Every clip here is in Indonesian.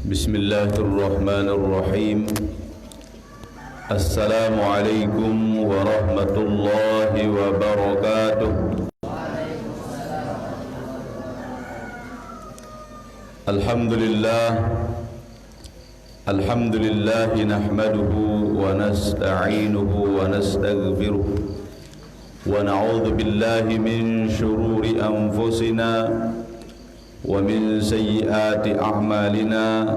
Bismillahirrahmanirrahim. Assalamualaikum warahmatullahi wabarakatuh. Alhamdulillah nahmaduhu wa nasta'inuhu wa nastaghfiruh wa na'udzu billahi min shururi anfusina wa min sayyiati a'malina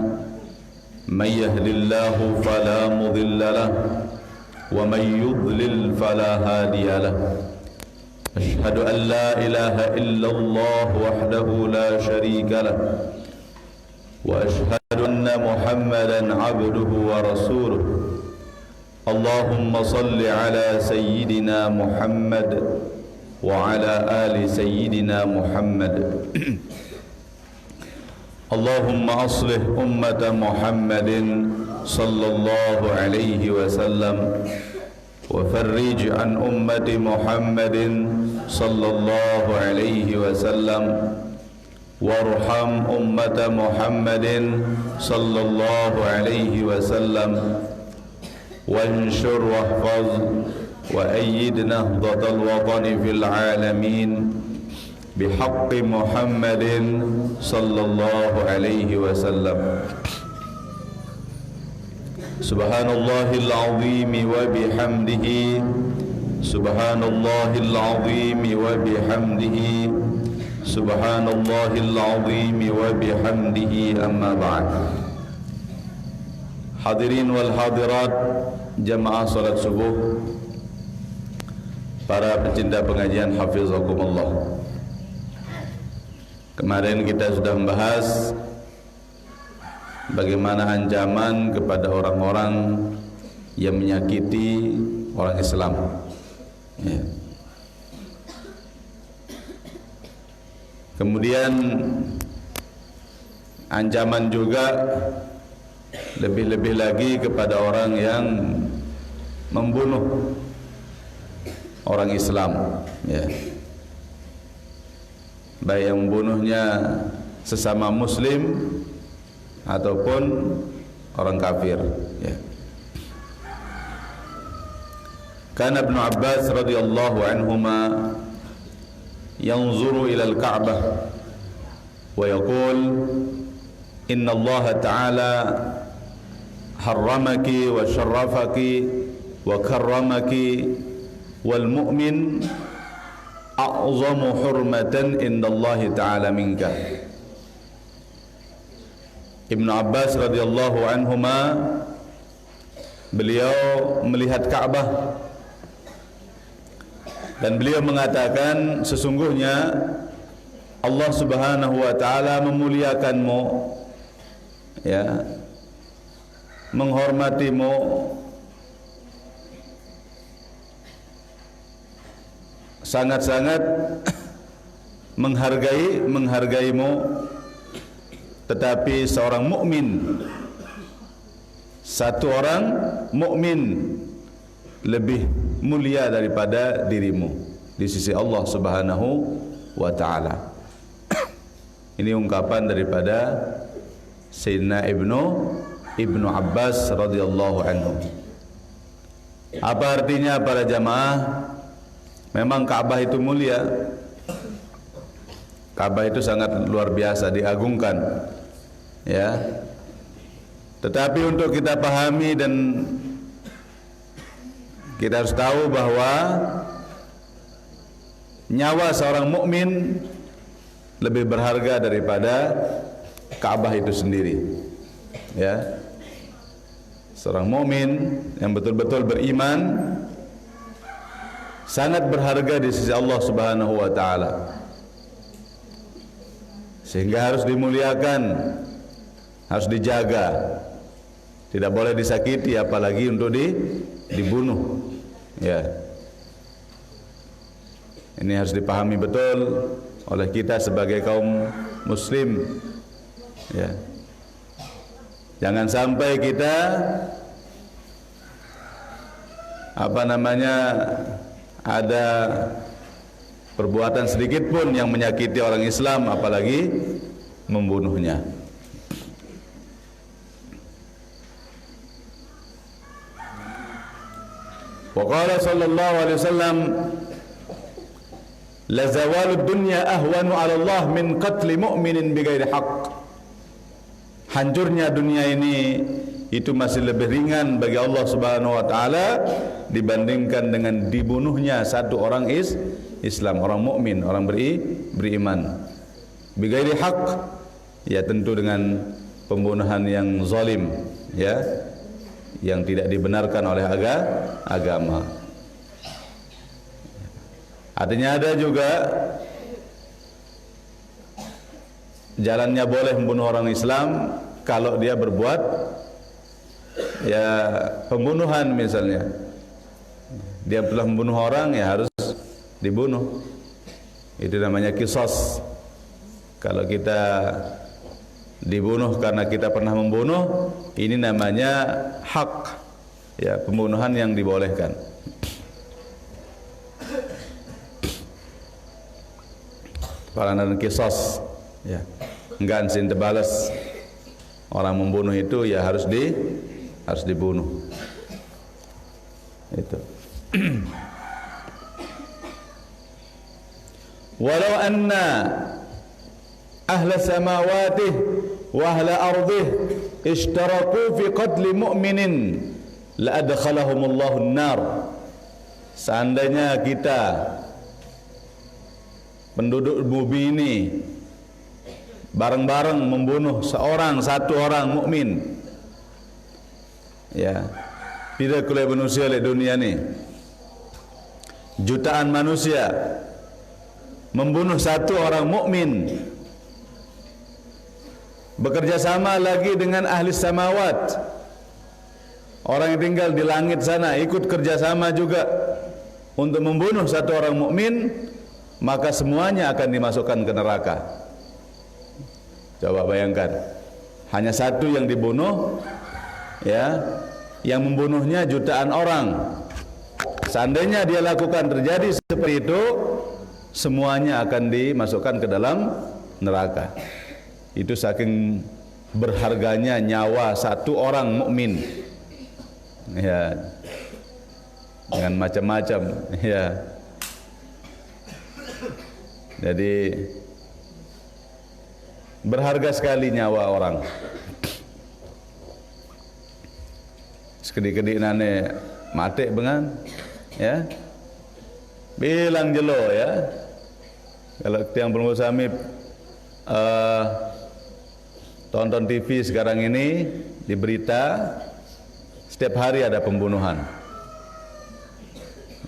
may yahdihillahu fala mudilla lahu wa may yudlil fala hadiya lahu. Ashhadu an la ilaha illallah wahdahu la sharika lahu wa ashhadu anna Muhammadan abduhu wa rasuluh. Allahumma salli ala sayyidina Muhammad wa ala ali sayyidina Muhammad. Allahumma aslih ummata Muhammadin sallallahu alaihi wasallam wa farrij an ummati Muhammadin sallallahu alaihi wasallam warham ummata Muhammadin sallallahu alaihi wasallam وانشر واحفظ وأيد نهضة الوطن في العالمين بحق محمد صلى الله عليه وسلم. سبحان الله العظيم وبحمده سبحان الله العظيم وبحمده سبحان الله العظيم وبحمده. أما بعد. Hadirin wal hadirat jamaah salat subuh, para pecinta pengajian hafizakumullah. Kemarin kita sudah membahas bagaimana ancaman kepada orang-orang yang menyakiti orang Islam, ya. Kemudian ancaman juga lebih-lebih lagi kepada orang yang membunuh orang Islam, ya. Baik yang membunuhnya sesama muslim ataupun orang kafir, ya. Kana Ibnu Abbas radhiyallahu anhuma yanzuru ila al-Ka'bah wa yaqul inna Allah ta'ala harramaki wa syarrafaki wa karramaki wal mu'min a'zamu hurmatan indallahi ta'ala minka. Ibnu Abbas radhiyallahu anhuma, beliau melihat Ka'bah dan beliau mengatakan, sesungguhnya Allah subhanahu wa ta'ala memuliakanmu, ya, menghormatimu, sangat-sangat menghargaimu, tetapi seorang mukmin, satu orang mukmin lebih mulia daripada dirimu di sisi Allah subhanahu wa ta'ala. Ini ungkapan daripada Sayyidina Ibnu Abbas radhiyallahu anhu. Apa artinya para jamaah? Memang Ka'bah itu mulia. Ka'bah itu sangat luar biasa, diagungkan, ya. Tetapi untuk kita pahami dan kita harus tahu bahwa nyawa seorang mukmin lebih berharga daripada Ka'bah itu sendiri, ya. Seorang mukmin yang betul-betul beriman sangat berharga di sisi Allah Subhanahu wa taala, sehingga harus dimuliakan, harus dijaga, tidak boleh disakiti, apalagi untuk dibunuh, ya. Ini harus dipahami betul oleh kita sebagai kaum muslim, ya. Jangan sampai kita ada perbuatan sedikit pun yang menyakiti orang Islam, apalagi membunuhnya. Wa qala sallallahu alaihi wasallam, la zawalud dunya ahwanu 'ala Allah min qatli mu'minin bighairi haqq. Hancurnya dunia ini itu masih lebih ringan bagi Allah Subhanahu wa taala dibandingkan dengan dibunuhnya satu orang Islam, orang mukmin, orang beriman. Bighairi haqq, ya tentu dengan pembunuhan yang zalim, ya, yang tidak dibenarkan oleh agama. Artinya ada juga jalannya boleh membunuh orang Islam kalau dia berbuat ya pembunuhan, misalnya dia telah membunuh orang, ya harus dibunuh. Itu namanya qisas. Kalau kita dibunuh karena kita pernah membunuh, ini namanya hak, ya, pembunuhan yang dibolehkan. Peranan qisas, ya, enggan sin terbalas. Orang membunuh itu ya harus dibunuh. Itu. Walau anna ahla samawati wa ahla ardih ishtaraku fi qatli mu'minin la adkhalahumullahu an-nar. Seandainya kita penduduk bumi ini bareng-bareng membunuh satu orang mukmin, ya, bila kulai manusia di dunia ni, jutaan manusia membunuh satu orang mukmin, bekerja sama lagi dengan ahli samawat, orang yang tinggal di langit sana, ikut kerjasama juga untuk membunuh satu orang mukmin, maka semuanya akan dimasukkan ke neraka. Coba bayangkan, hanya satu yang dibunuh, ya, yang membunuhnya jutaan orang. Seandainya dia lakukan terjadi seperti itu, semuanya akan dimasukkan ke dalam neraka. Itu saking berharganya nyawa satu orang mukmin, ya, dengan macam-macam, ya. Jadi berharga sekali nyawa orang. Sekedik-kedik nane mati bengan, ya, bilang jelo, ya. Kalau tiang penunggu sami tonton TV sekarang ini, di berita setiap hari ada pembunuhan.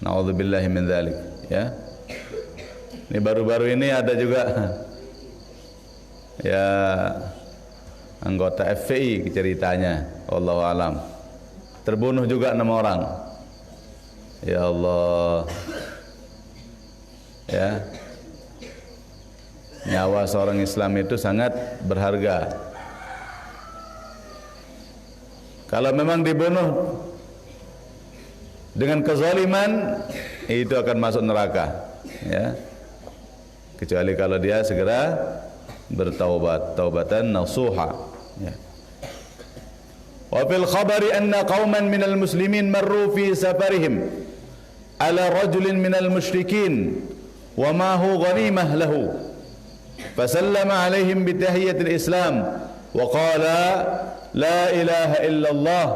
Na'udzubillahi min dzalik, ya. Ini baru-baru ini ada juga, ya, anggota FPI ceritanya, wallahu alam, terbunuh juga 6 orang. Ya Allah, ya, nyawa seorang Islam itu sangat berharga. Kalau memang dibunuh dengan kezaliman, itu akan masuk neraka, ya, kecuali kalau dia segera bertaubat, taubatan nasuha, ya. Wa fil khabari anna qauman minal muslimin marru fi safarihim ala rajulin minal musyrikin wa ma hu ghanimah lahu fasallama alaihim bi tahiyatil islam wa qala la ilaha illallah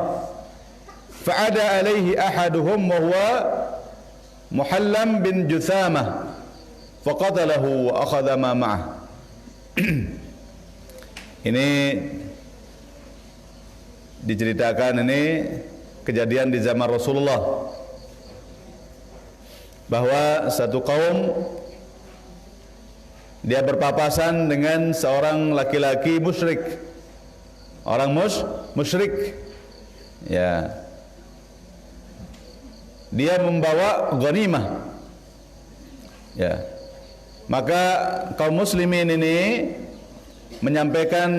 fa'ada alaihi ahaduhum wa huwa Muhallam bin Juthamah faqatalahu wa akhadha ma ma'ah. Ini diceritakan, ini kejadian di zaman Rasulullah, bahwa satu kaum dia berpapasan dengan seorang laki-laki musyrik, orang musyrik, ya, dia membawa ghanimah, ya. Maka kaum muslimin ini menyampaikan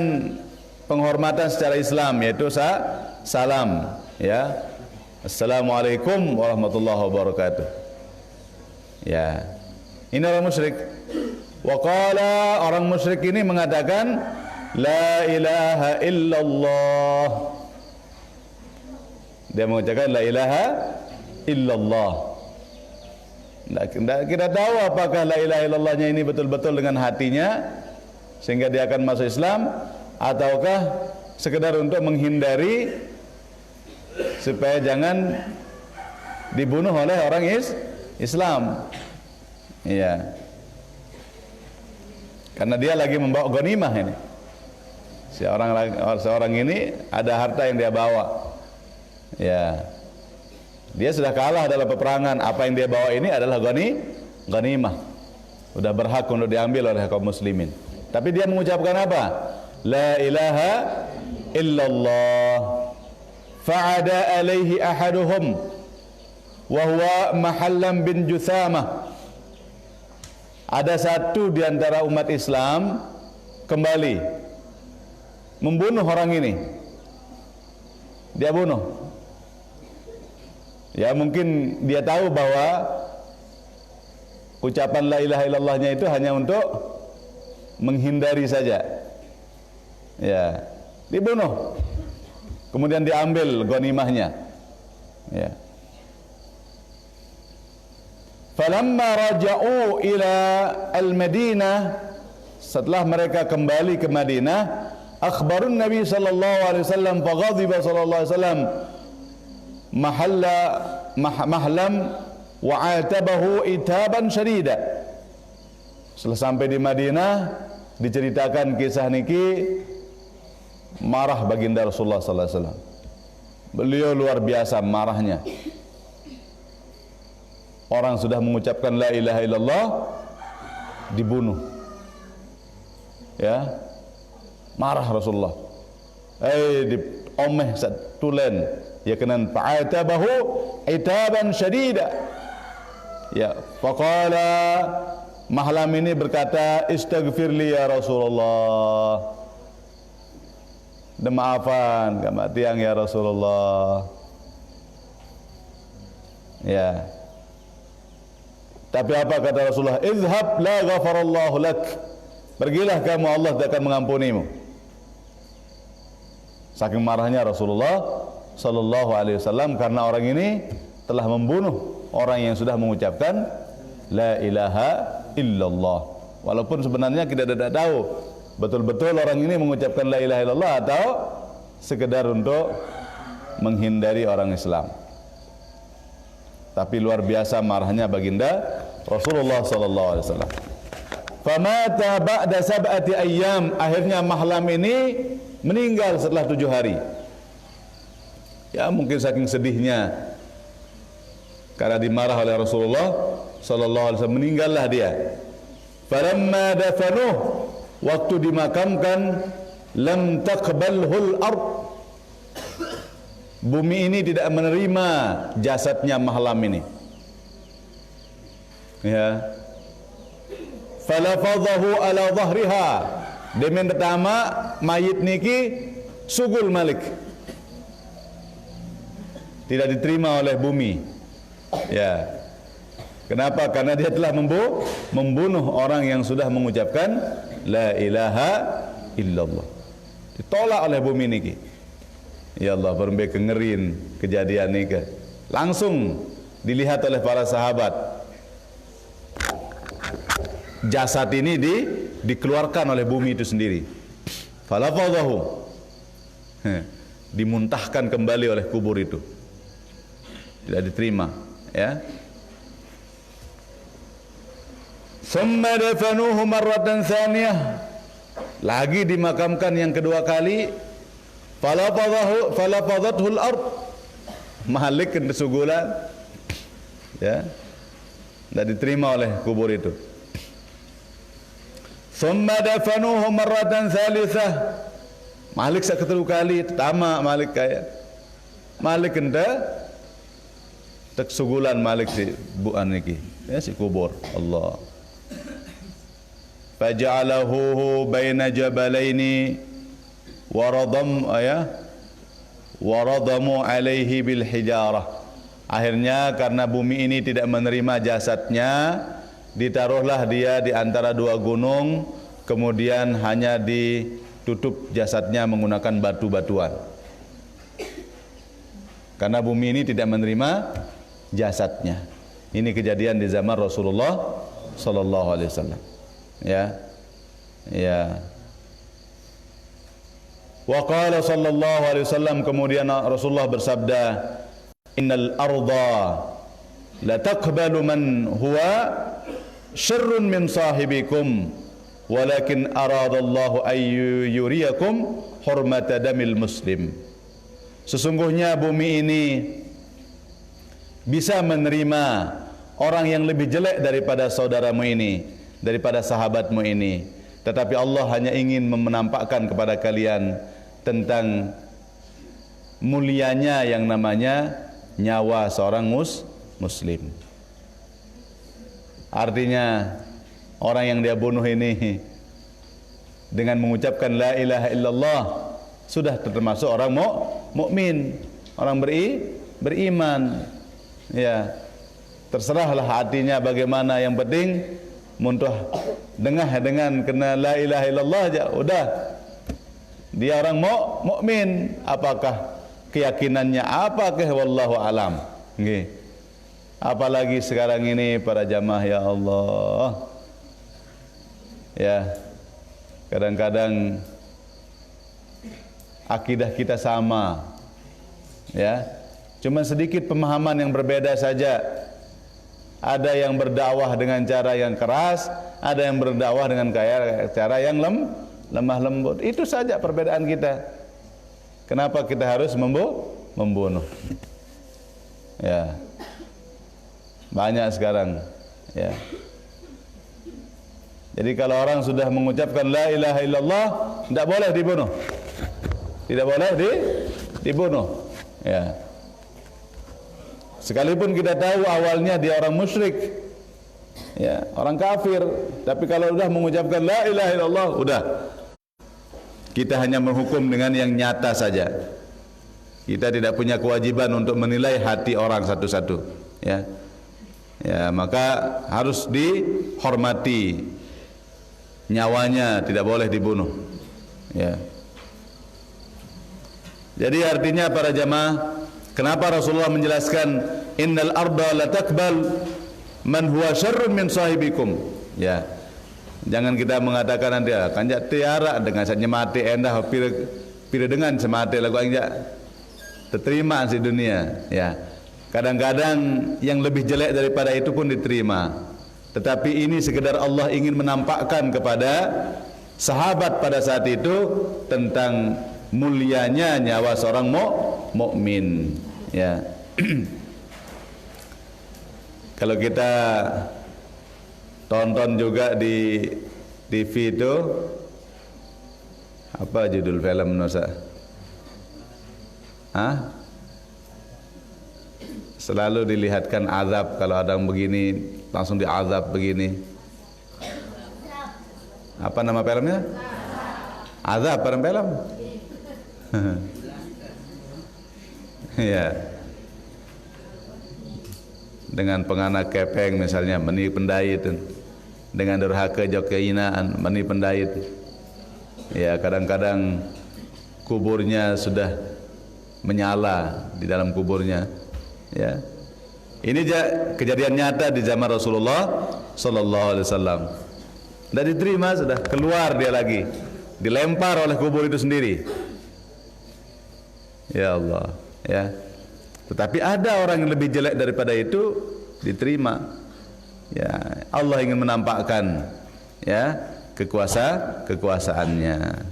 penghormatan secara Islam, yaitu salam, ya, Assalamualaikum warahmatullahi wabarakatuh, ya. Ini orang musyrik. Wa qala, orang musyrik ini mengatakan la ilaha illallah. Dia mengucapkan la ilaha illallah. Kita tahu apakah la ilaha illallahnya ini betul-betul dengan hatinya sehingga dia akan masuk Islam, ataukah sekedar untuk menghindari supaya jangan dibunuh oleh orang Islam. Iya. Karena dia lagi membawa ghanimah ini. Seorang ini ada harta yang dia bawa. Ya. Dia sudah kalah dalam peperangan. Apa yang dia bawa ini adalah ghanimah. Sudah berhak untuk diambil oleh kaum muslimin. Tapi dia mengucapkan apa? La ilaha illallah. Fa'ada alaihi ahaduhum wa huwa Mahallam bin Juthamah. Ada satu di antara umat Islam kembali membunuh orang ini. Dia bunuh. Ya, mungkin dia tahu bahwa ucapan la ilaha illallahnya itu hanya untuk menghindari saja. Ya, dibunuh. Kemudian diambil ghanimahnya. Ya. Falamma raja'u ila al-Madinah, setelah mereka kembali ke Madinah, akhbarun Nabi sallallahu alaihi wasallam, faghadiba sallallahu alaihi wasallam Mahlam wa atabahu itaban syadida. Setelah sampai di Madinah, diceritakan kisah niki, marah baginda Rasulullah sallallahu alaihi wasallam. Beliau luar biasa marahnya. Orang sudah mengucapkan la ilaha illallah dibunuh. Ya. Marah Rasulullah. Diomeh tulen. Ya kenan fa'atabahu itaban syadida. Ya, faqala, Mahlam ini berkata, istaghfirli ya Rasulullah. Maafan kematian ya Rasulullah. Ya. Tapi apa kata Rasulullah? Izhab la ghafarallahu lak. Pergilah kamu, Allah tidak akan mengampunimu. Saking marahnya Rasulullah sallallahu alaihi wasallam karena orang ini telah membunuh orang yang sudah mengucapkan la ilaha illallah. Walaupun sebenarnya kita tidak tahu betul-betul orang ini mengucapkan la ilaha illallah atau sekedar untuk menghindari orang Islam. Tapi luar biasa marahnya baginda Rasulullah sallallahu alaihi wasallam. Famata ba'da sab'ati ayyam, akhirnya Mahlam ini meninggal setelah 7 hari. Ya, mungkin saking sedihnya karena dimarah oleh Rasulullah sallallahu alaihi wasallam, meninggallah dia. Falamma dafanuh, waktu dimakamkan, lam taqbalhul ard, bumi ini tidak menerima jasadnya Mahlam ini. Ya. Falafadhahu ala dhahriha, demikian pertama mayit niki sugul malik, tidak diterima oleh bumi. Ya. Kenapa? Karena dia telah membunuh orang yang sudah mengucapkan la ilaha illallah. Ditolak oleh bumi niki. Ya Allah, berembe kengerin kejadian niki. Langsung dilihat oleh para sahabat. Jasad ini dikeluarkan oleh bumi itu sendiri. Falafadhahu, dimuntahkan kembali oleh kubur itu. Tidak diterima, ya. Thumma dafanuhu marratan thaniyah, lagi dimakamkan yang kedua kali. Falafadhathul ard, Malik kesugulan, ya, tidak diterima oleh kubur itu. Thumma dafanuhu marratan thalithah, Malik sekali kali, tamak Malik kaya. Malik enda tak sugulan Malik si buan niki, ya, si kubur. Allah. Faja'alahu baina jabalaini waradamu alaihi bil hijarah. Akhirnya karena bumi ini tidak menerima jasadnya, ditaruhlah dia di antara dua gunung, kemudian hanya ditutup jasadnya menggunakan batu-batuan. Karena bumi ini tidak menerima jasadnya. Ini kejadian di zaman Rasulullah sallallahu alaihi wasallam. Ya. Ya. Wa qala sallallahu alaihi wasallam, kemudian Rasulullah bersabda, innal arda la taqbalu man huwa syarrun min sahibikum walakin aradallahu ayyu yuriyakum hurmata damil muslim. Sesungguhnya bumi ini bisa menerima orang yang lebih jelek daripada saudaramu ini, daripada sahabatmu ini, tetapi Allah hanya ingin menampakkan kepada kalian tentang mulianya yang namanya nyawa seorang muslim. Artinya orang yang dia bunuh ini dengan mengucapkan la ilaha illallah sudah termasuk orang mukmin, orang beriman. Ya, terserahlah hatinya bagaimana, yang penting muntuh dengah dengan kena la ilaha illallah aja udah dia orang mukmin. Apakah keyakinannya, apakah wallahu alam. Nggih. Apalagi sekarang ini para jamaah, ya Allah, ya, kadang-kadang akidah kita sama, ya, cuma sedikit pemahaman yang berbeda saja. Ada yang berdakwah dengan cara yang keras, ada yang berdakwah dengan cara yang lemah lembut. Itu saja perbedaan kita. Kenapa kita harus membunuh? Ya, banyak sekarang. Ya. Jadi kalau orang sudah mengucapkan la ilaha illallah, tidak boleh dibunuh. Tidak boleh dibunuh. Ya. Sekalipun kita tahu awalnya dia orang musyrik, ya, orang kafir, tapi kalau sudah mengucapkan la ilaha illallah, udah. Kita hanya menghukum dengan yang nyata saja. Kita tidak punya kewajiban untuk menilai hati orang satu-satu, ya. Ya, maka harus dihormati. Nyawanya tidak boleh dibunuh. Ya. Jadi artinya para jamaah, kenapa Rasulullah menjelaskan innal arda la taqbal man huwa syarrun min sahibikum. Ya. Jangan kita mengatakan nanti kanjak tiara dengan saja mati endah pira dengan semati lagu anjak terima si dunia, ya. Kadang-kadang yang lebih jelek daripada itu pun diterima. Tetapi ini sekedar Allah ingin menampakkan kepada sahabat pada saat itu tentang mulianya nyawa seorang mukmin, ya. Kalau kita tonton juga di TV itu, apa judul film Nusa? Selalu dilihatkan azab, kalau ada yang begini langsung diazab begini. Apa nama filmnya? Azab, film. Ya. Dengan penganak kepeng misalnya, meni pendait, dengan durhaka jokainaan, meni pendait. Ya, kadang-kadang kuburnya sudah menyala di dalam kuburnya. Ya, ini kejadian nyata di zaman Rasulullah sallallahu alaihi wasallam. Tidak diterima, sudah keluar dia lagi, dilempar oleh kubur itu sendiri. Ya Allah, ya. Tetapi ada orang yang lebih jelek daripada itu diterima. Ya, Allah ingin menampakkan, ya, kekuasaannya.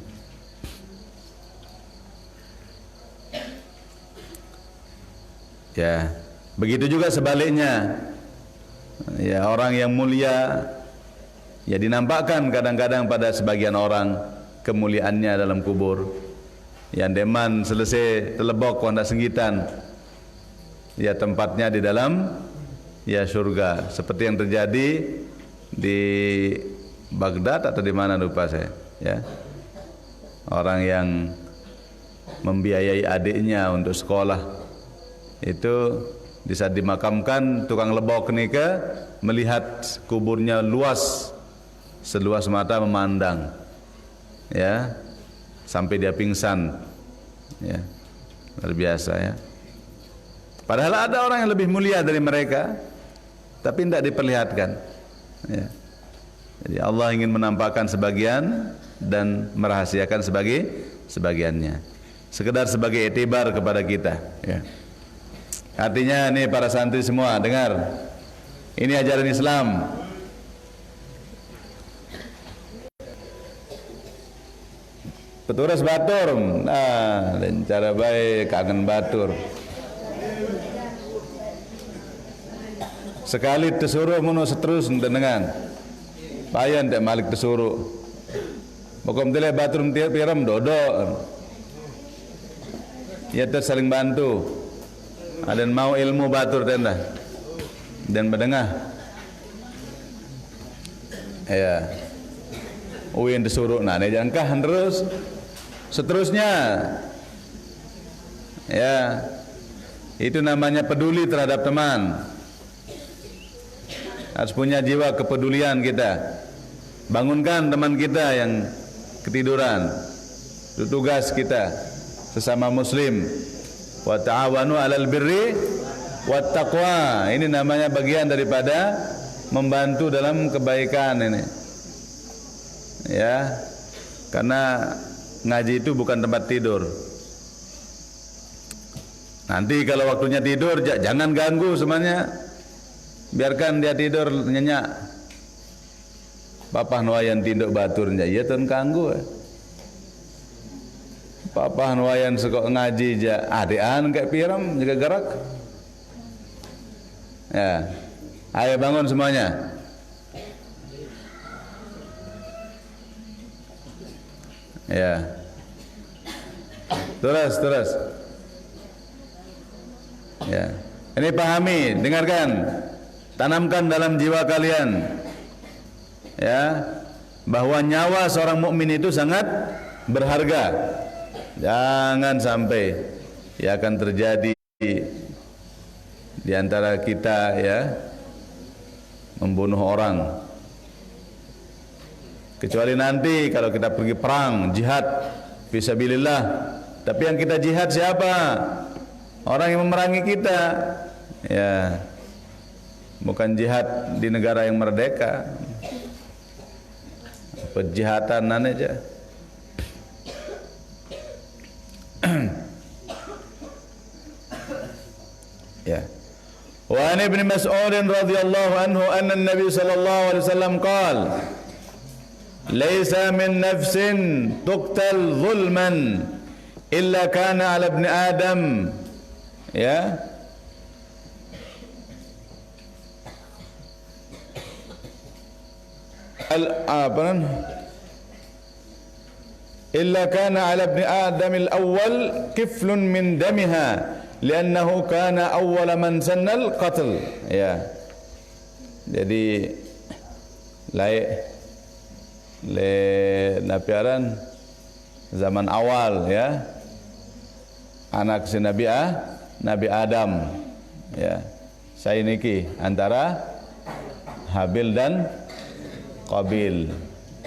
Ya, begitu juga sebaliknya. Ya, orang yang mulia ya dinampakkan kadang-kadang pada sebagian orang kemuliaannya dalam kubur. Yang deman selesai telebok kondak senggitan, ya tempatnya di dalam ya surga, seperti yang terjadi di Baghdad atau di mana lupa saya, ya. Orang yang membiayai adiknya untuk sekolah itu Di saat dimakamkan, tukang lebok nika melihat kuburnya luas, seluas mata memandang, ya, sampai dia pingsan, ya, luar biasa ya. Padahal ada orang yang lebih mulia dari mereka, tapi tidak diperlihatkan, ya. Jadi Allah ingin menampakkan sebagian dan merahasiakan sebagiannya, sekedar sebagai etibar kepada kita, ya. Artinya nih para santri semua dengar, ini ajaran Islam. Peturas batur, nah, dan cara baik kangen batur. Sekali tersuruh munu seterus dengan payan tak malik tersuruh. Bokom tele batur tiap piram dodo. Ya saling bantu. Ada mau ilmu batur tenda dan mendengar. Ya. Uin disuruh, nah ini jangkah terus seterusnya. Ya. Itu namanya peduli terhadap teman. Harus punya jiwa kepedulian kita. Bangunkan teman kita yang ketiduran. Itu tugas kita sesama muslim. Wa ta'awanu 'alal birri wat taqwa. Ini namanya bagian daripada membantu dalam kebaikan ini. Ya. Karena ngaji itu bukan tempat tidur. Nanti kalau waktunya tidur jangan ganggu semuanya. Biarkan dia tidur nyenyak. Papa nuayan tinduk baturnya, iya tuan ganggu. Papa nuayan sekok ngaji ja, adean kayak piram juga gerak. Ya, ayo bangun semuanya. Ya, terus. Ya, ini pahami, dengarkan, tanamkan dalam jiwa kalian, ya, bahwa nyawa seorang mukmin itu sangat berharga. Jangan sampai ya akan terjadi di antara kita ya membunuh orang. Kecuali nanti kalau kita pergi perang, jihad fisabilillah. Tapi yang kita jihad siapa? Orang yang memerangi kita. Ya. Bukan jihad di negara yang merdeka. Penjihatan aja. Ya. Wa an Ibnu Mas'ud radhiyallahu anhu anna an-nabiy sallallahu alaihi wasallam qala laisa min nafsin tuqtal zulman illa kana 'ala ibni adam, ya, illa kana 'ala ibni adam al-awwal kiflun min damiha li'annahu kana awwala man sanna al-qatl. Ya. Jadi le napiaran zaman awal ya, anak si Nabi Adam, ya, saya niki antara Habil dan Qabil,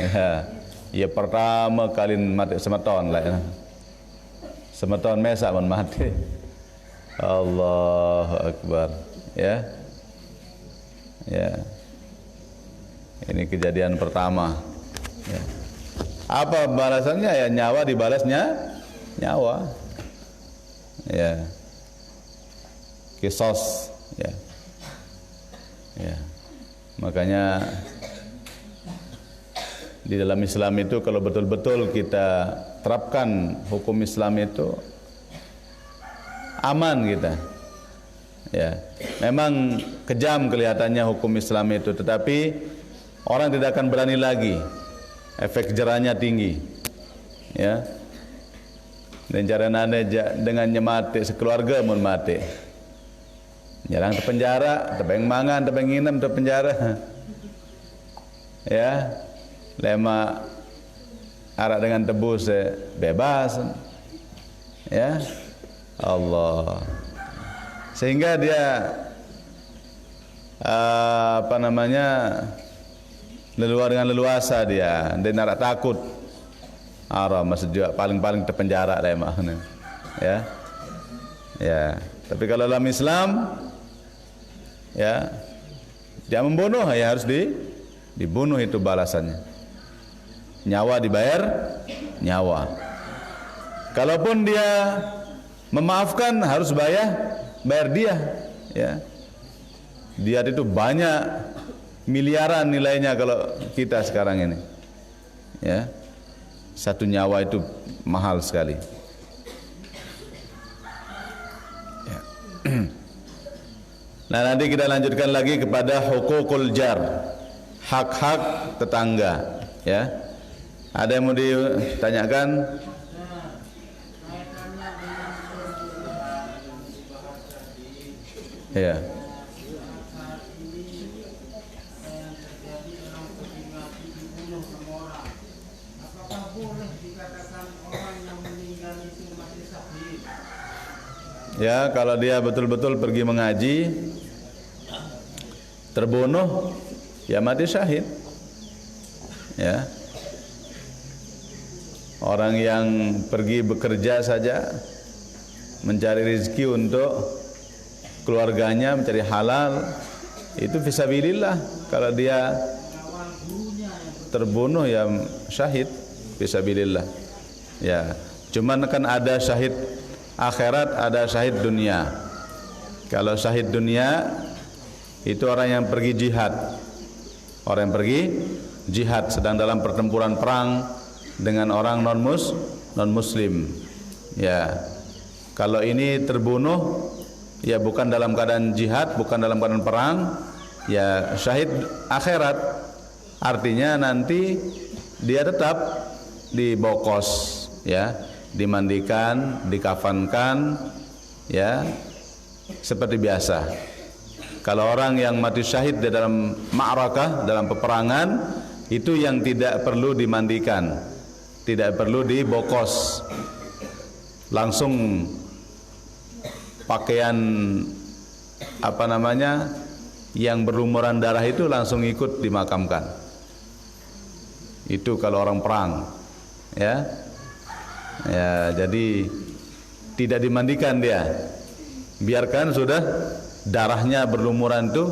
ya, ya pertama kali mati semeton lah, ya. Semeton mesa pun mati. Allahu Akbar, ya, ya, ini kejadian pertama. Ya. Apa balasannya? Ya nyawa dibalasnya nyawa. Ya. Kisos, ya. Ya. Makanya di dalam Islam itu kalau betul-betul kita terapkan hukum Islam itu aman kita. Ya. Memang kejam kelihatannya hukum Islam itu, tetapi orang tidak akan berani lagi. Efek jerahnya tinggi, ya. Dan cara nane dengan nyemati sekeluarga mun mati, jarang ke penjara, tebeng mangan, tebeng nginem ke penjara, ya. Lema arak dengan tebus bebas, ya. Allah. sehingga dia leluasa dia nak takut masih juga paling terpenjara deh makna ya. Tapi kalau dalam Islam ya, dia membunuh ya harus dibunuh, itu balasannya. Nyawa dibayar nyawa. Kalaupun dia memaafkan harus bayar dia ya. Dia itu banyak miliaran nilainya kalau kita sekarang ini ya. Satu nyawa itu mahal sekali ya. Nah, nanti kita lanjutkan lagi kepada hukukul jar, hak-hak tetangga ya. Ada yang mau ditanyakan? Ya. Ya, kalau dia betul-betul pergi mengaji terbunuh, ya mati syahid. Ya. Orang yang pergi bekerja saja mencari rezeki untuk keluarganya, mencari halal, itu fisabilillah. Kalau dia terbunuh ya syahid fisabilillah. Ya, cuman kan ada syahid akhirat, ada syahid dunia. Kalau syahid dunia itu orang yang pergi jihad. Orang yang pergi jihad sedang dalam pertempuran perang dengan orang non muslim. Ya. Kalau ini terbunuh ya bukan dalam keadaan jihad, bukan dalam keadaan perang, ya syahid akhirat. Artinya nanti dia tetap dibokos ya, dimandikan, dikafankan ya seperti biasa. Kalau orang yang mati syahid di dalam ma'rakah, dalam peperangan, itu yang tidak perlu dimandikan, tidak perlu dibokos, langsung pakaian yang berlumuran darah itu langsung ikut dimakamkan. Itu kalau orang perang ya. Ya, jadi tidak dimandikan dia, biarkan sudah darahnya berlumuran itu,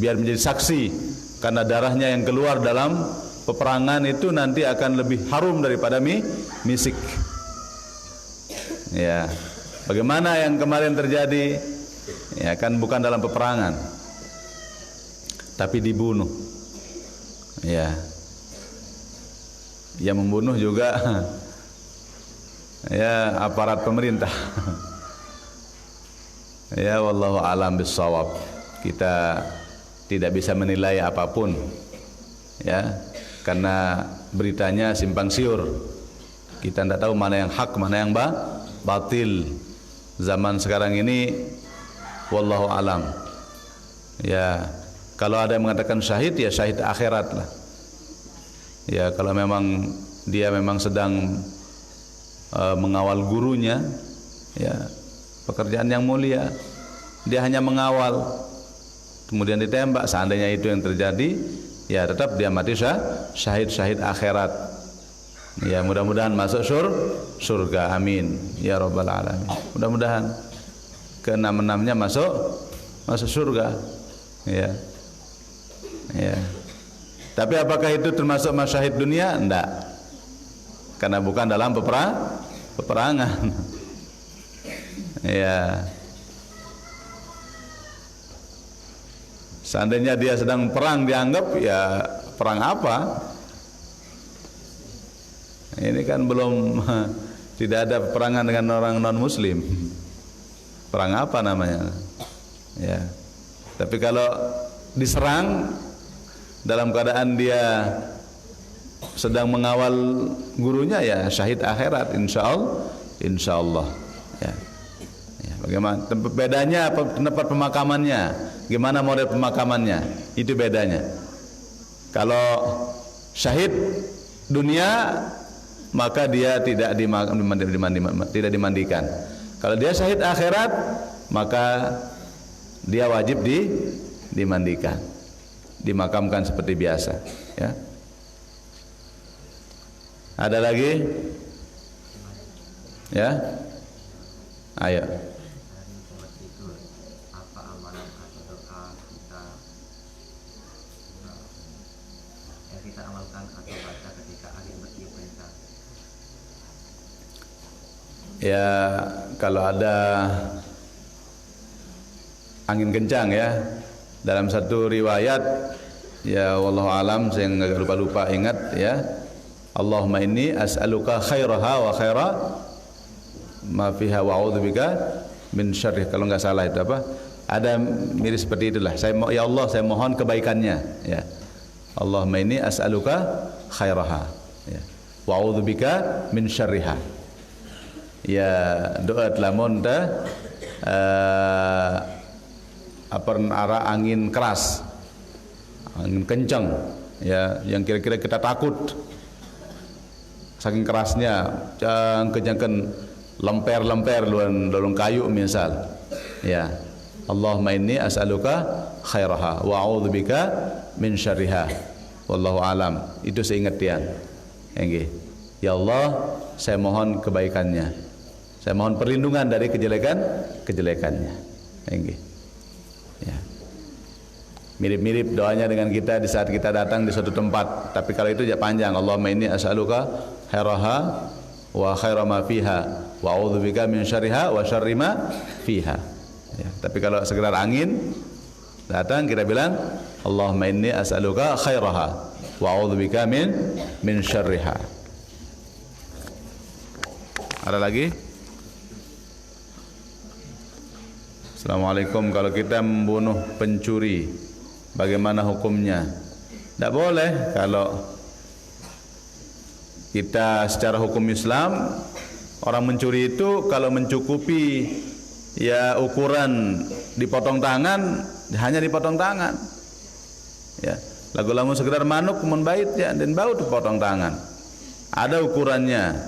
biar menjadi saksi, karena darahnya yang keluar dalam peperangan itu nanti akan lebih harum daripada misik. Ya, bagaimana yang kemarin terjadi? Ya kan bukan dalam peperangan, tapi dibunuh. Ya, yang membunuh juga ya aparat pemerintah. Ya, wallahu alam bissawab. Kita tidak bisa menilai apapun ya, karena beritanya simpang siur. Kita tidak tahu mana yang hak, mana yang batil. Zaman sekarang ini wallahu alam. Ya, kalau ada yang mengatakan syahid, ya syahid akhirat lah. Ya, kalau memang dia memang sedang mengawal gurunya, ya pekerjaan yang mulia, dia hanya mengawal, kemudian ditembak, seandainya itu yang terjadi, ya tetap dia mati syahid akhirat. Ya, mudah-mudahan masuk surga, amin ya rabbal alamin. Mudah-mudahan ke-6-6-nya masuk surga. Ya. Ya. Tapi apakah itu termasuk masyahid dunia? Enggak. Karena bukan dalam peperangan. Ya. Seandainya dia sedang perang, dianggap ya perang apa? Ini kan belum tidak ada peperangan dengan orang non muslim. Perang apa namanya? Ya. Tapi kalau diserang dalam keadaan dia sedang mengawal gurunya, ya syahid akhirat insyaallah. Ya. Ya, bagaimana bedanya tempat pemakamannya? Gimana model pemakamannya? Itu bedanya. Kalau syahid dunia maka dia tidak dimandikan. Kalau dia syahid akhirat maka dia wajib dimandikan, dimakamkan seperti biasa, ya. Ada lagi? Ya? Ayo. Ya, kalau ada angin kencang ya, dalam satu riwayat, ya wallahu alam, saya agak lupa ingat ya, Allahumma inni as'aluka khairaha wa khaira ma fiha wa a'udzubika min syarrih, kalau enggak salah itu apa? Ada mirip seperti itulah. Ya Allah, saya mohon kebaikannya, ya. Allahumma inni as'aluka khairaha, ya. Wa a'udzubika min syarriha. Ya, doa lamun dah arah angin keras, angin kencang, ya, yang kira-kira kita takut saking kerasnya, jangken lemper luan kayu misal, ya. Allahumma inni as'aluka khairaha wa a'udzubika min syarriha, wallahu alam. Itu seingat dia, ya Allah, saya mohon kebaikannya, saya mohon perlindungan dari kejelekannya. Ya. Mirip-mirip doanya dengan kita di saat kita datang di suatu tempat. Tapi kalau itu panjang. Allahumma inni as'aluka khairaha wa khaira ma fiha wa a'udzubika min syarriha wa syarri ma fiha. Ya. Tapi kalau sekedar angin datang, kita bilang Allahumma inni as'aluka khairaha wa a'udzubika min syarriha. Ada lagi? Assalamualaikum, kalau kita membunuh pencuri, bagaimana hukumnya? Tidak boleh. Kalau kita secara hukum Islam, orang mencuri itu kalau mencukupi ya ukuran dipotong tangan, hanya dipotong tangan. Ya, lagu-lagu sekedar manuk membait ya, dan bau dipotong tangan. Ada ukurannya,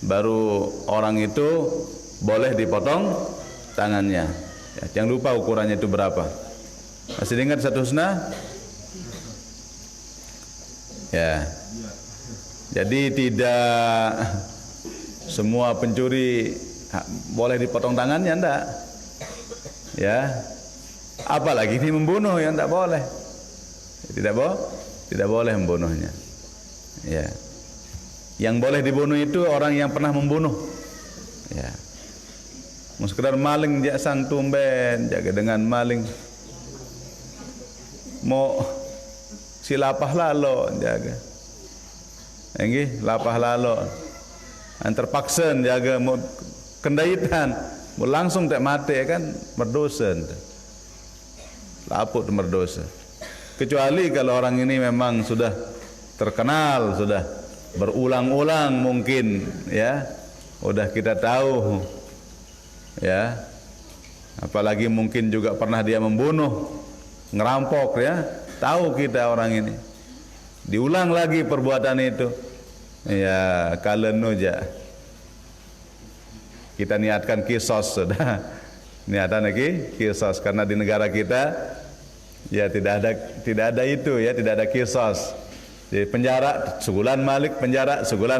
baru orang itu boleh dipotong tangannya. Ya, jangan lupa ukurannya itu berapa. Masih ingat satu husna? Ya. Jadi tidak semua pencuri boleh dipotong tangannya, enggak. Ya. Apalagi ini membunuh, yang enggak boleh. Tidak boleh membunuhnya. Ya. Yang boleh dibunuh itu orang yang pernah membunuh. Ya. Mau sekedar maling dia sang tumben jaga dengan maling, mau si lapah lalo jaga, lapah lalo, terpaksa jaga mau kendaitan, mau langsung tak mati kan berdosa, laput berdosa. Kecuali kalau orang ini memang sudah terkenal, sudah berulang-ulang mungkin, ya, udah kita tahu. Ya, apalagi mungkin juga pernah dia membunuh, ngerampok, ya, tahu kita orang ini, diulang lagi perbuatan itu, ya, kalen aja kita niatkan kisos sudah, niatan lagi kisos, karena di negara kita ya tidak ada itu, ya, tidak ada kisos. Di penjara sebulan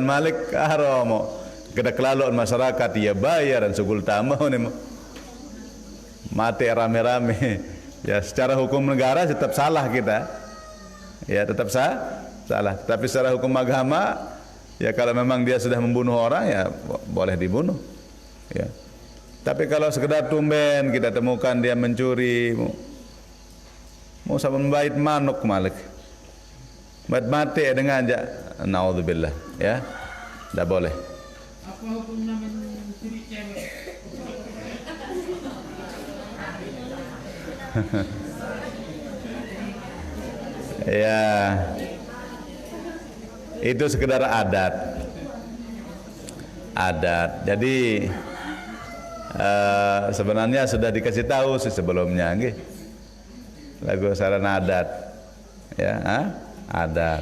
malik haram. Kita kelaluan masyarakat ya bayar dan sugul tamah nih mati rame-rame. Ya, secara hukum negara tetap salah kita. Ya, tetap salah. Tapi secara hukum agama, ya, kalau memang dia sudah membunuh orang, ya boleh dibunuh. Ya. Tapi kalau sekedar tumben kita temukan dia mencuri, mau sampai membait manuk malik, mati dengan aja, naudzubillah, ya, tidak boleh. Apa hukumnya mencuri cewek? Ya, itu sekedar adat. Jadi sebenarnya sudah dikasih tahu sih sebelumnya, nggih. Lagu sarana adat, ya, adat,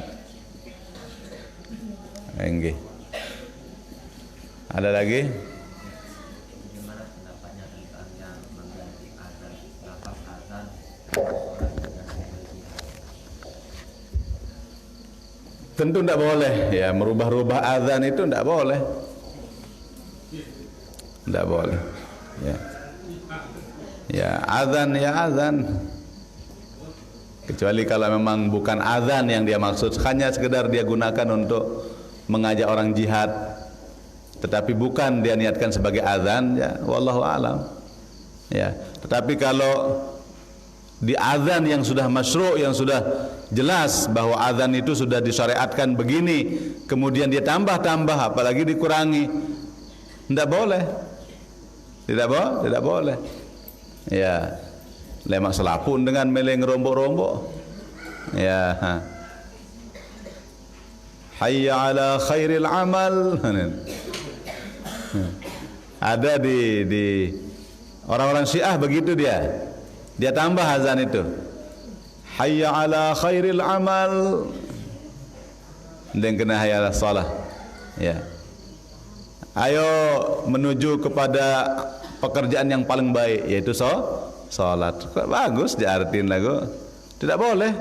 nggih. Ada lagi? Bagaimana pendapatnya tentang yang tentu tidak boleh ya, merubah-rubah azan itu tidak boleh, tidak boleh ya. Ya azan ya azan, kecuali kalau memang bukan azan yang dia maksud, hanya sekedar dia gunakan untuk mengajak orang jihad, tetapi bukan dia niatkan sebagai azan, ya wallahu alam ya. Tetapi kalau di azan yang sudah masyru', yang sudah jelas bahwa azan itu sudah disyariatkan begini, kemudian dia tambah-tambah apalagi dikurangi, tidak boleh, tidak boleh ya. Lemak selapun dengan meleng rombok-rombok ya. Hayya ala khairil amal. Ada di orang-orang Syiah begitu, dia tambah azan itu, hayya ala khairil amal, dan kena hayya ala salah ya. Ayo menuju kepada pekerjaan yang paling baik, yaitu salat. Bagus diartiin lagu. Tidak boleh.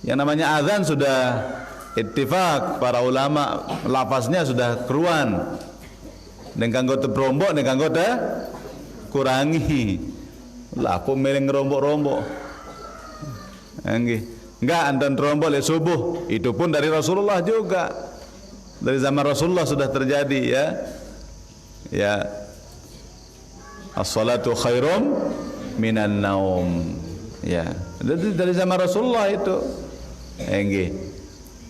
Yang namanya azan sudah ittifaq para ulama, lafaznya sudah keruan. Dan kanggo teprombok, dan kanggo kurangi. Lah aku meleng rombok-rombok. Enggak antan rombok le subuh. Itu pun dari Rasulullah juga. Dari zaman Rasulullah sudah terjadi ya. Ya. As-salatu khairum minan naum. Ya. Dari zaman Rasulullah itu.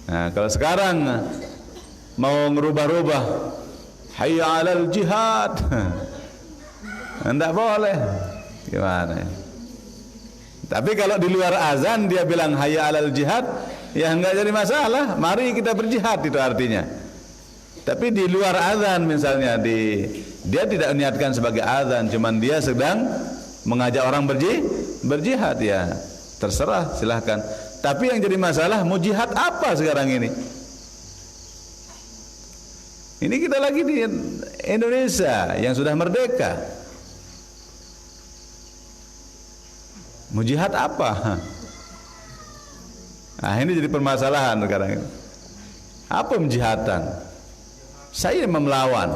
Nah, kalau sekarang mau ngerubah-rubah, hayya 'alal jihad. Enggak boleh. Gimana? Tapi kalau di luar azan dia bilang hayya 'alal jihad, ya enggak jadi masalah. Mari kita berjihad, itu artinya. Tapi di luar azan misalnya, dia tidak niatkan sebagai azan, cuman dia sedang mengajak orang berjihad, ya terserah, silahkan. Tapi yang jadi masalah, mau jihad apa sekarang ini? Ini kita lagi di Indonesia yang sudah merdeka. Mau jihad apa? Nah, ini jadi permasalahan sekarang ini. Apa menjihatan? Saya mau melawan.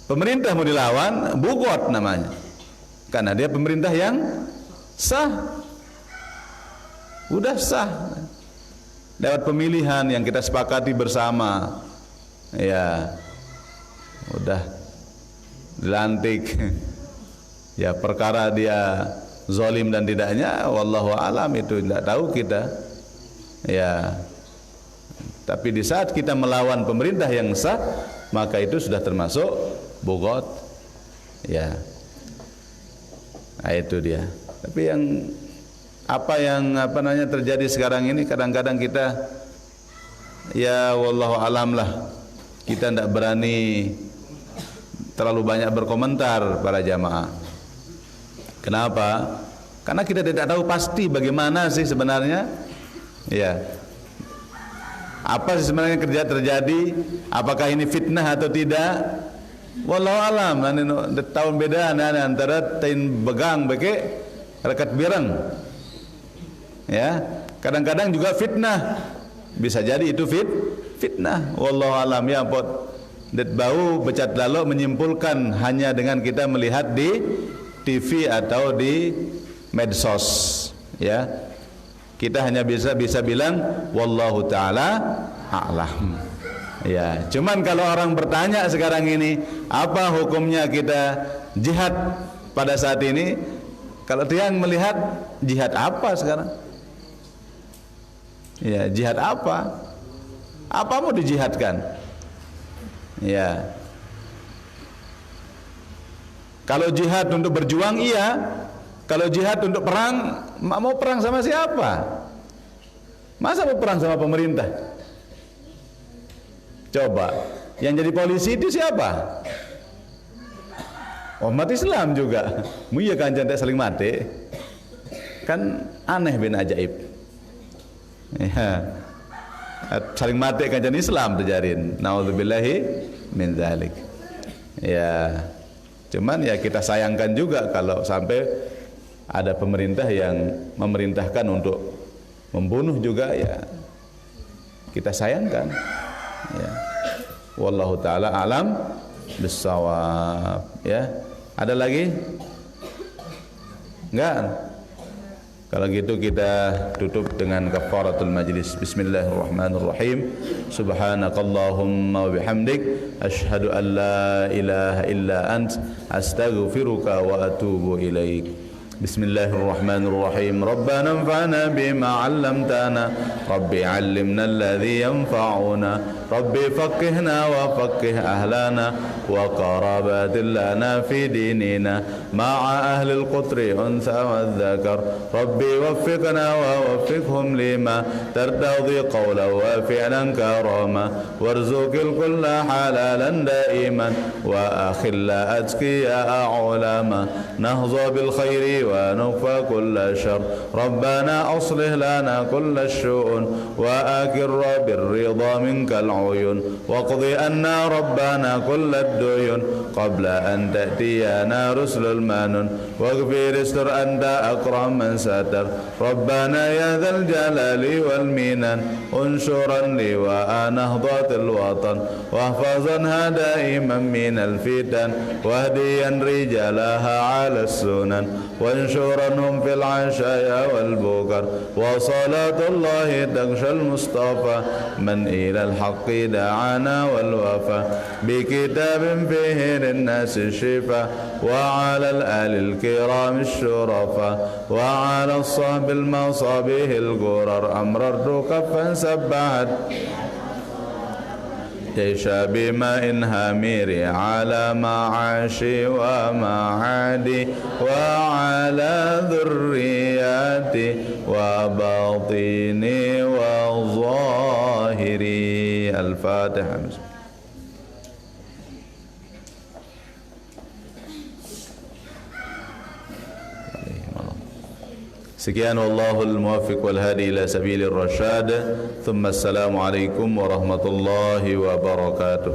Pemerintah mau dilawan, bugot namanya. Karena dia pemerintah yang sah. Udah sah. Lewat pemilihan yang kita sepakati bersama. Ya. Udah dilantik. Ya, perkara dia zalim dan tidaknya wallahu alam, itu tidak tahu kita. Ya. Tapi di saat kita melawan pemerintah yang sah, maka itu sudah termasuk bugot. Ya. Nah, itu dia. Tapi yang terjadi sekarang ini, kadang-kadang kita ya wallahu alam lah, kita tidak berani terlalu banyak berkomentar para jamaah. Kenapa? Karena kita tidak tahu pasti bagaimana sih sebenarnya. Ya. Apa sih sebenarnya kerja terjadi? Apakah ini fitnah atau tidak? Wallahu alam. Nanti tahun beda antara tain begang beke rekat bireng. Ya, kadang-kadang juga fitnah. Bisa jadi itu fitnah. Wallahu alam, ya pot. Det bau becat lalu menyimpulkan hanya dengan kita melihat di TV atau di medsos, ya. Kita hanya bisa bilang wallahu taala a'lam. Ya, cuman kalau orang bertanya sekarang ini, apa hukumnya kita jihad pada saat ini? Kalau dia melihat jihad apa sekarang? Ya, jihad apa? Apa mau dijihadkan? Ya. Kalau jihad untuk berjuang, iya. Kalau jihad untuk perang, mau perang sama siapa? Masa mau perang sama pemerintah? Coba, yang jadi polisi itu siapa? Umat Islam juga. Muya kan jangan saling mati. Kan aneh bin ajaib. Ya. Saling mati kan jadi Islam terjarin. Nauzubillahi min dzalik. Ya. Cuman ya kita sayangkan juga kalau sampai ada pemerintah yang memerintahkan untuk membunuh juga, ya kita sayangkan. Ya. Wallahu taala alam bissawab. Ya. Ada lagi? Enggak. Kalau gitu kita tutup dengan kafaratul majlis. Bismillahirrahmanirrahim. Subhanakallahumma wa bihamdik asyhadu an la ilaha illa ant astaghfiruka wa atubu ilaik. Bismillahirrahmanirrahim. Rabbana anfa'na bima 'allamtana. Rabbi 'allimna alladhi yanfa'una. Rabbi faqihna wa faqih ahlana wa qarabatin lana fi dinina ma'a ahli al-qutri unsa wa dhakar. Rabbi waffiqna wa waffiqhum lima tardadi qawlan wa fi'lan karama warzuqil kulla halalan daiman wa akhilla atqiya ulama nahza bil khairi wa nufa kulla shar. Rabbana aslih lana kulla syu'un wa akirra bir ridha minkal uyun wa qdi anna rabbana kulla ad-duyun qabla an ta'tiyana rusulul manun waghfir istur anta akram man satar. Rabbana ya dzal jalali wal minan unsuran li wa anahdatil watan wahfazanha daiman minal fitan wahdiyan rijalaha ala sunan wansuranhum fil ashaya wal bukar wa salatullahi takshal mustafa man ila al haqqi da'ana wal wafa bi kitabin fihi linnas shifa wa ala al alil kiram syurafa wa ala sahbil masabihil gurar amrartu kaffan sabbahat جيشا بماء هامير على معاشي ومعادي وعلى ذرياتي وباطني وظاهري. الفاتحة. Sekian wallahul muwaffiq wal hadi ila sabilir rasyad. Thumma assalamu alaikum warahmatullahi wabarakatuh.